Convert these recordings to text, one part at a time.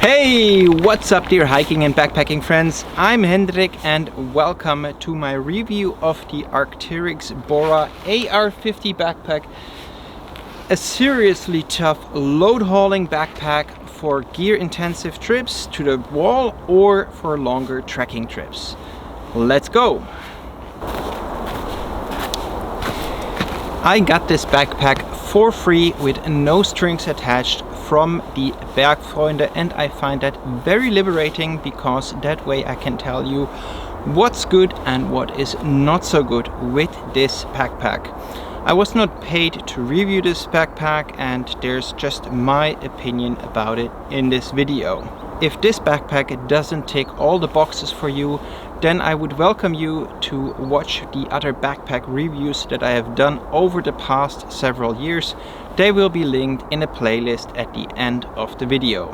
Hey, what's up dear hiking and backpacking friends? I'm Hendrik and welcome to my review of the Arc'teryx Bora AR50 backpack. A seriously tough load hauling backpack for gear intensive trips to the wall or for longer trekking trips. Let's go! I got this backpack for free with no strings attached from the Bergfreunde, and I find that very liberating because that way I can tell you what's good and what is not so good with this backpack. I was not paid to review this backpack and there's just my opinion about it in this video. If this backpack doesn't tick all the boxes for you, then I would welcome you to watch the other backpack reviews that I have done over the past several years. They will be linked in a playlist at the end of the video.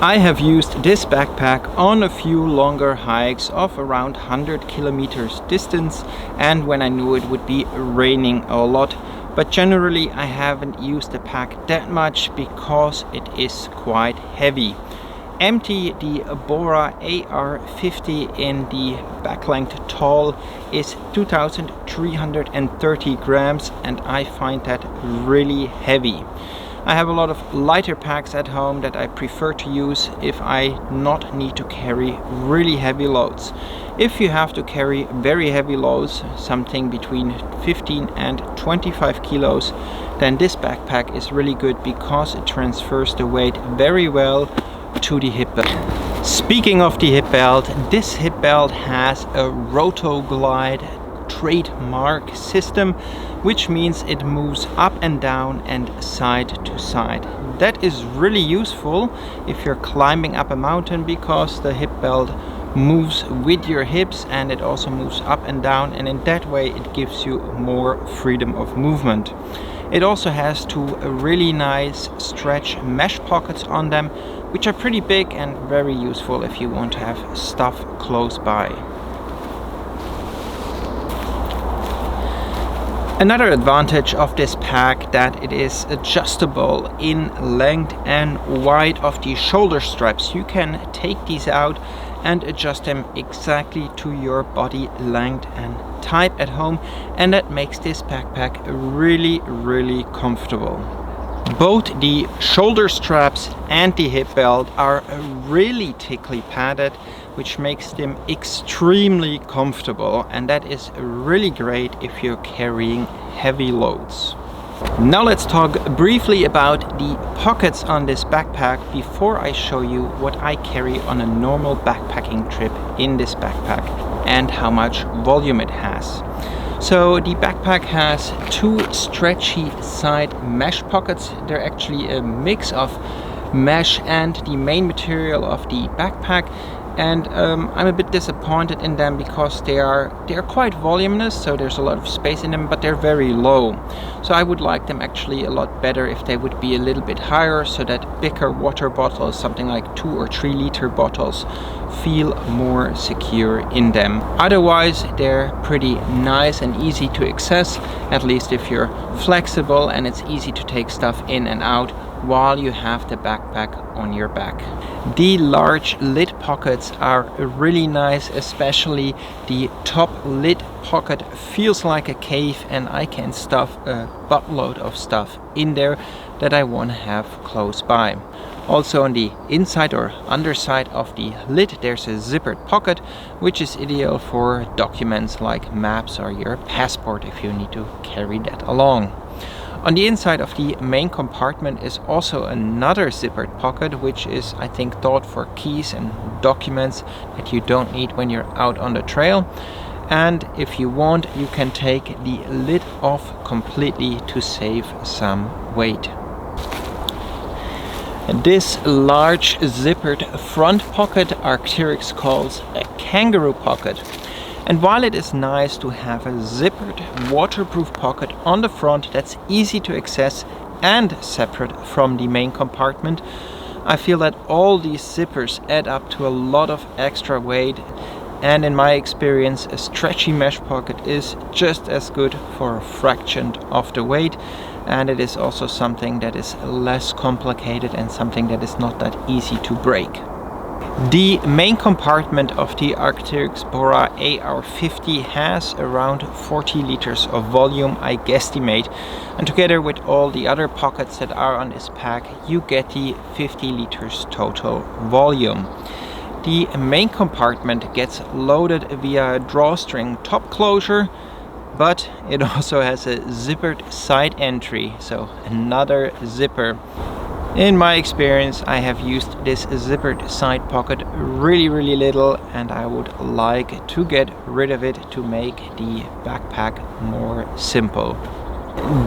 I have used this backpack on a few longer hikes of around 100 kilometers distance and when I knew it would be raining a lot. But generally I haven't used the pack that much because it is quite heavy. Empty, the Bora AR50 in the back length tall is 2,330 grams and I find that really heavy. I have a lot of lighter packs at home that I prefer to use if I not need to carry really heavy loads. If you have to carry very heavy loads, something between 15 and 25 kilos, then this backpack is really good because it transfers the weight very well to the hip belt. Speaking of the hip belt, this hip belt has a Rotoglide trademark system, which means it moves up and down and side to side. That is really useful if you're climbing up a mountain because the hip belt moves with your hips and it also moves up and down, and in that way it gives you more freedom of movement. It also has two really nice stretch mesh pockets on them, which are pretty big and very useful if you want to have stuff close by. Another advantage of this pack that it is adjustable in length and wide of the shoulder straps. You can take these out and adjust them exactly to your body length and type at home, and that makes this backpack really comfortable. Both the shoulder straps and the hip belt are really thickly padded, which makes them extremely comfortable, and that is really great if you're carrying heavy loads. Now let's talk briefly about the pockets on this backpack before I show you what I carry on a normal backpacking trip in this backpack and how much volume it has. So the backpack has two stretchy side mesh pockets. They're actually a mix of mesh and the main material of the backpack, and I'm a bit disappointed in them because they're quite voluminous, so there's a lot of space in them, but they're very low. So I would like them actually a lot better if they would be a little bit higher so that bigger water bottles, something like 2 or 3 liter bottles, feel more secure in them. Otherwise they're pretty nice and easy to access, at least if you're flexible and it's easy to take stuff in and out while you have the backpack on your back. The large lid pockets are really nice, especially the top lid pocket feels like a cave and I can stuff a buttload of stuff in there that I want to have close by. Also on the inside or underside of the lid there's a zippered pocket, which is ideal for documents like maps or your passport if you need to carry that along. On the inside of the main compartment is also another zippered pocket, which is I think thought for keys and documents that you don't need when you're out on the trail. And if you want, you can take the lid off completely to save some weight. This large zippered front pocket Arc'teryx calls a kangaroo pocket. And while it is nice to have a zippered waterproof pocket on the front that's easy to access and separate from the main compartment, I feel that all these zippers add up to a lot of extra weight, and in my experience a stretchy mesh pocket is just as good for a fraction of the weight. and it is also something that is less complicated and something that is not that easy to break. The main compartment of the Arc'teryx Bora AR-50 has around 40 liters of volume, I guesstimate, and together with all the other pockets that are on this pack, you get the 50 liters total volume. The main compartment gets loaded via a drawstring top closure, but it also has a zippered side entry, so another zipper. In my experience, I have used this zippered side pocket really little, and I would like to get rid of it to make the backpack more simple.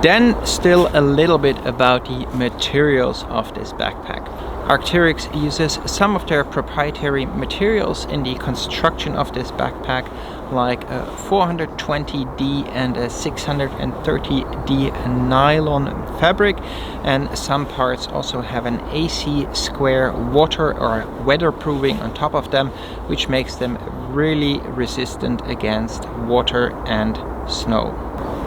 Then still a little bit about the materials of this backpack. Arc'teryx uses some of their proprietary materials in the construction of this backpack, like a 420D and a 630D nylon fabric, and some parts also have an AC square water or weatherproofing on top of them, which makes them really resistant against water and snow.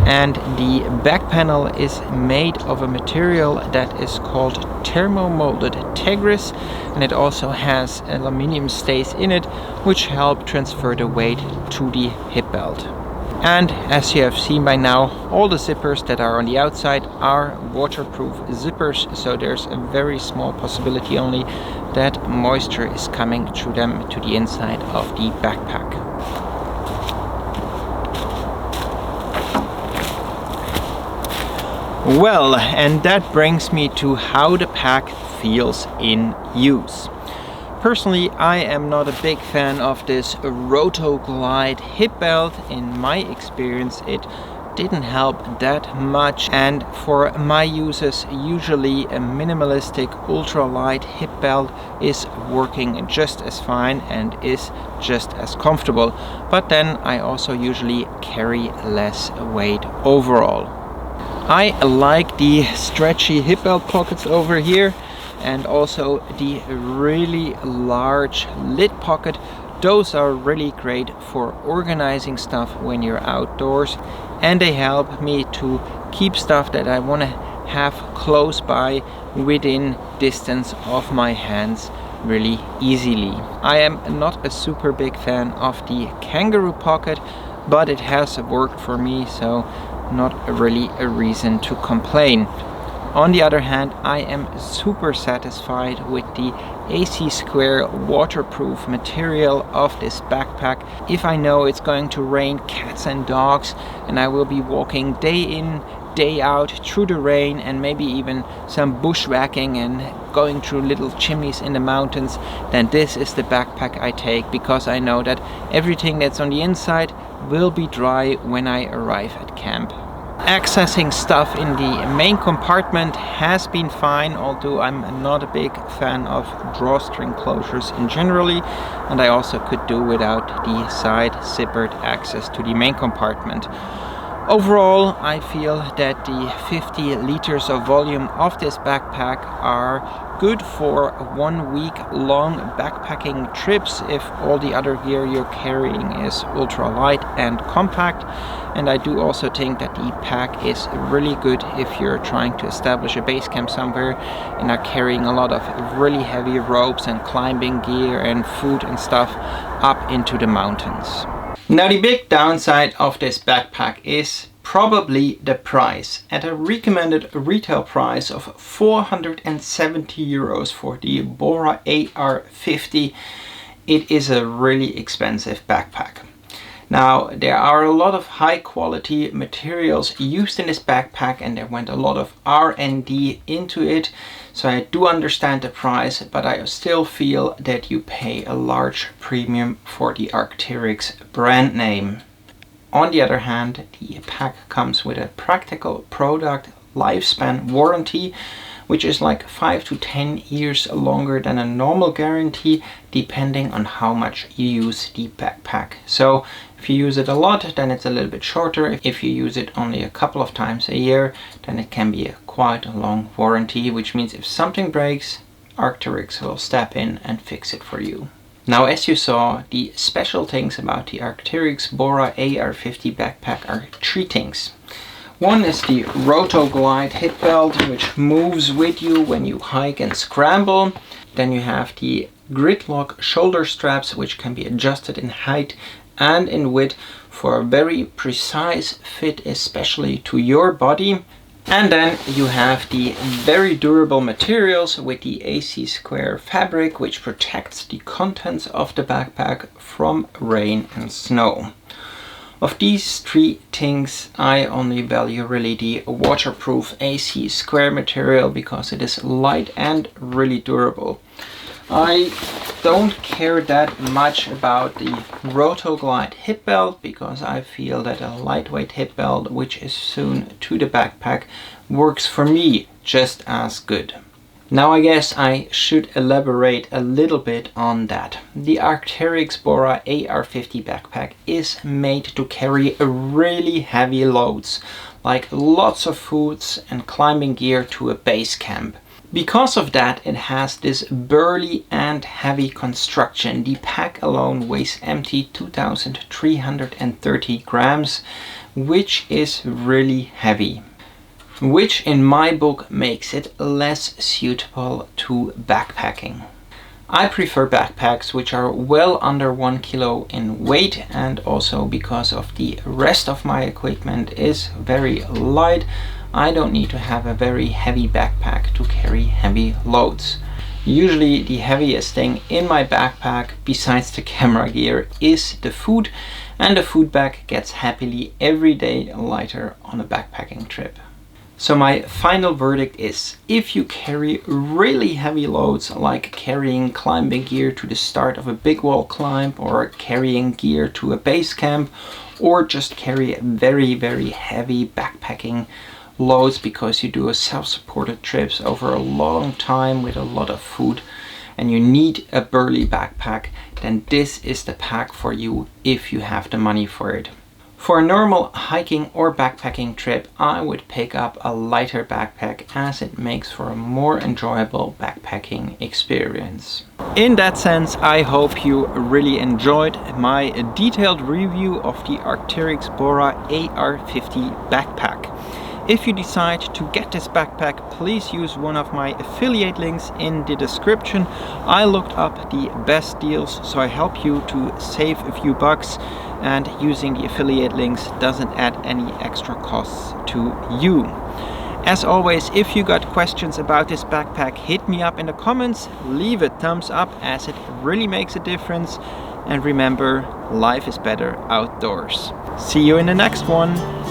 And the back panel is made of a material that is called thermo-molded Tegris, and it also has aluminium stays in it, which help transfer the weight to the hip belt. And as you have seen by now, all the zippers that are on the outside are waterproof zippers, so there's a very small possibility only that moisture is coming through them to the inside of the backpack. Well, and that brings me to how the pack feels in use. Personally, I am not a big fan of this Rotoglide hip belt. In my experience, it didn't help that much, and for my uses, usually a minimalistic ultralight hip belt is working just as fine and is just as comfortable. But then I also usually carry less weight overall. I like the stretchy hip belt pockets over here, and also the really large lid pocket. Those are really great for organizing stuff when you're outdoors, and they help me to keep stuff that I want to have close by within distance of my hands really easily. I am not a super big fan of the kangaroo pocket, but it has worked for me, so not really a reason to complain. On the other hand, I am super satisfied with the AC square waterproof material of this backpack. If I know it's going to rain cats and dogs and I will be walking day in, day out through the rain, and maybe even some bushwhacking and going through little chimneys in the mountains, then this is the backpack I take, because I know that everything that's on the inside will be dry when I arrive at camp. Accessing stuff in the main compartment has been fine, although I'm not a big fan of drawstring closures in generally, and I also could do without the side zippered access to the main compartment. Overall, I feel that the 50 liters of volume of this backpack are good for 1 week long backpacking trips if all the other gear you're carrying is ultra light and compact. And I do also think that the pack is really good if you're trying to establish a base camp somewhere and are carrying a lot of really heavy ropes and climbing gear and food and stuff up into the mountains. Now, the big downside of this backpack is probably the price. At a recommended retail price of 470 euros for the Bora AR-50, it is a really expensive backpack. Now, there are a lot of high quality materials used in this backpack, and there went a lot of R&D into it, so I do understand the price, but I still feel that you pay a large premium for the Arc'teryx brand name. On the other hand, the pack comes with a practical product lifespan warranty, which is like 5 to 10 years longer than a normal guarantee, depending on how much you use the backpack. So if you use it a lot, then it's a little bit shorter. If you use it only a couple of times a year, then it can be a quite a long warranty, which means if something breaks, Arc'teryx will step in and fix it for you. Now, as you saw, the special things about the Arc'teryx Bora AR-50 backpack are 3 things. One is the Rotoglide hip belt, which moves with you when you hike and scramble. Then you have the Gridlock shoulder straps, which can be adjusted in height and in width for a very precise fit, especially to your body. And then you have the very durable materials with the AC Square fabric, which protects the contents of the backpack from rain and snow. Of these three things, I only value really the waterproof AC Square material because it is light and really durable. I don't care that much about the Rotoglide hip belt because I feel that a lightweight hip belt, which is sewn to the backpack, works for me just as good. Now I guess I should elaborate a little bit on that. The Arc'teryx Bora AR50 backpack is made to carry really heavy loads, like lots of foods and climbing gear to a base camp. Because of that, it has this burly and heavy construction. The pack alone weighs empty 2,330 grams, which is really heavy. Which in my book makes it less suitable to backpacking. I prefer backpacks which are well under 1 kilo in weight, and also because of the rest of my equipment is very light, I don't need to have a very heavy backpack to carry heavy loads. Usually the heaviest thing in my backpack, besides the camera gear, is the food, and the food bag gets happily every day lighter on a backpacking trip. So my final verdict is, if you carry really heavy loads, like carrying climbing gear to the start of a big wall climb, or carrying gear to a base camp, or just carry very heavy backpacking loads because you do a self-supported trips over a long time with a lot of food and you need a burly backpack, then this is the pack for you if you have the money for it. For a normal hiking or backpacking trip, I would pick up a lighter backpack as it makes for a more enjoyable backpacking experience. In that sense, I hope you really enjoyed my detailed review of the Arc'teryx Bora AR50 backpack. If you decide to get this backpack, please use one of my affiliate links in the description. I looked up the best deals, so I help you to save a few bucks, and using the affiliate links doesn't add any extra costs to you. As always, if you got questions about this backpack, hit me up in the comments, leave a thumbs up as it really makes a difference, and remember, life is better outdoors. See you in the next one.